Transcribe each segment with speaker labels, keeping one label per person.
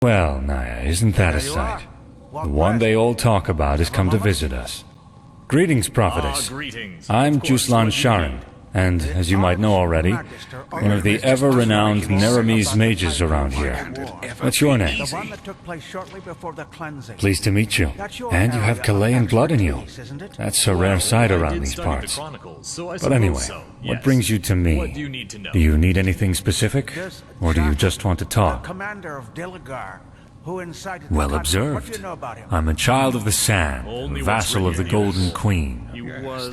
Speaker 1: Well, Naya, isn't that a sight? The one they all talk about has come to visit us. Greetings, prophetess.
Speaker 2: Greetings.
Speaker 1: I'm Yuslan Sha'rim, and, as you might know already, one of the ever-renowned Nerhemese mages around here. What's your name? Pleased to meet you. And you have Calian blood in you. That's a rare sight around these parts. But anyway, what brings you to me? Do you need anything specific? Or do you just want to talk? Well observed. I'm a child of the sand, a vassal of the Golden Queen,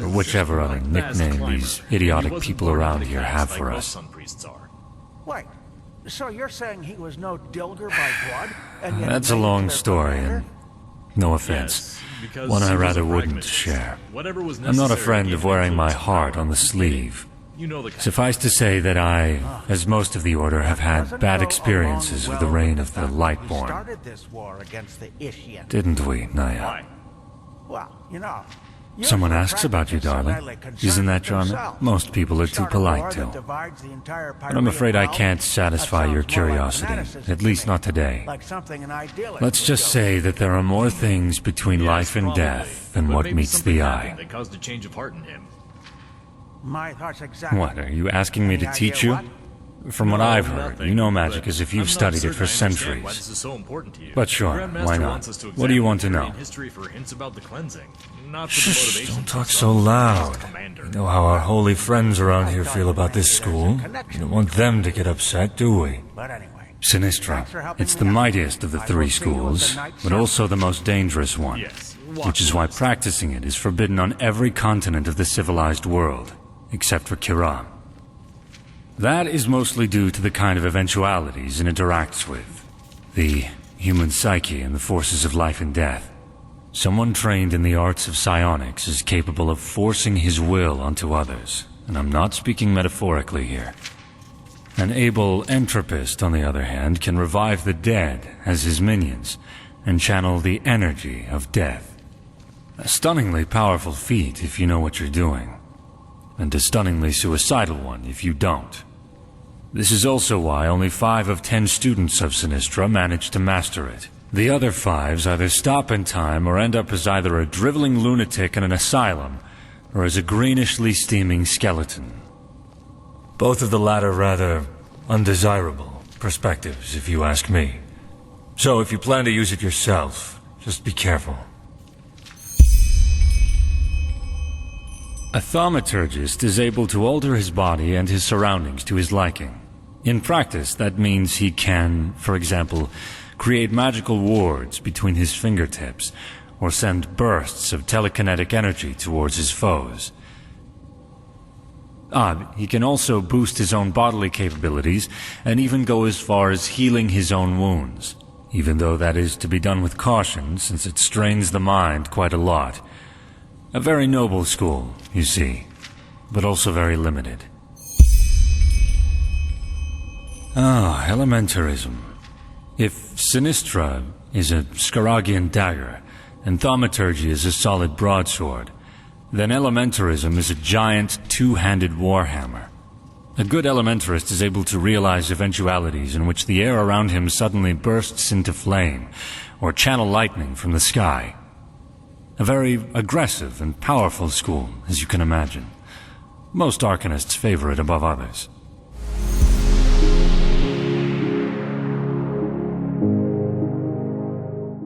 Speaker 1: or whichever other nickname these idiotic people around here have for us.
Speaker 3: Wait, so you're saying he was no Dilger by blood? And yet
Speaker 1: That's a long story, and no offense, one I rather wouldn't share. I'm not a friend of wearing my heart on the sleeve. Suffice to say that I, as most of the Order, have had bad experiences with the reign of the Lightborn. Didn't we, Naya?
Speaker 3: Well, you know,
Speaker 1: Someone asks about you, darling. Isn't that charming? Most people are too polite to. But I'm afraid I can't satisfy your curiosity, at least not today. Let's just say that there are more things between life and death than what meets the eye.
Speaker 2: That caused a change of heart in him.
Speaker 1: What, are you asking me to teach you? From what I've heard, you know magic as if you've studied it for centuries. But sure, why not? What do you want to know? Shh, don't talk so loud. You know how our holy friends around here feel about this school. We don't want them to get upset, do we? Sinistra. It's the mightiest of the three schools, but also the most dangerous one. Which is why practicing it is forbidden on every continent of the civilized world, except for Kiram. That is mostly due to the kind of eventualities it interacts with. The human psyche and the forces of life and death. Someone trained in the arts of psionics is capable of forcing his will onto others, and I'm not speaking metaphorically here. An able entropist, on the other hand, can revive the dead as his minions, and channel the energy of death. A stunningly powerful feat if you know what you're doing, and a stunningly suicidal one if you don't. This is also why only 5 of 10 students of Sinistra manage to master it. The other 5s either stop in time or end up as either a driveling lunatic in an asylum, or as a greenishly steaming skeleton. Both of the latter rather undesirable perspectives, if you ask me. So if you plan to use it yourself, just be careful. A thaumaturgist is able to alter his body and his surroundings to his liking. In practice, that means he can, for example, create magical wards between his fingertips, or send bursts of telekinetic energy towards his foes. He can also boost his own bodily capabilities, and even go as far as healing his own wounds, even though that is to be done with caution, since it strains the mind quite a lot. A very noble school, you see, but also very limited. Elementarism. If Sinistra is a Scaragian dagger, and thaumaturgy is a solid broadsword, then elementarism is a giant two-handed warhammer. A good elementarist is able to realize eventualities in which the air around him suddenly bursts into flame, or channel lightning from the sky. A very aggressive and powerful school, as you can imagine. Most arcanists favor it above others.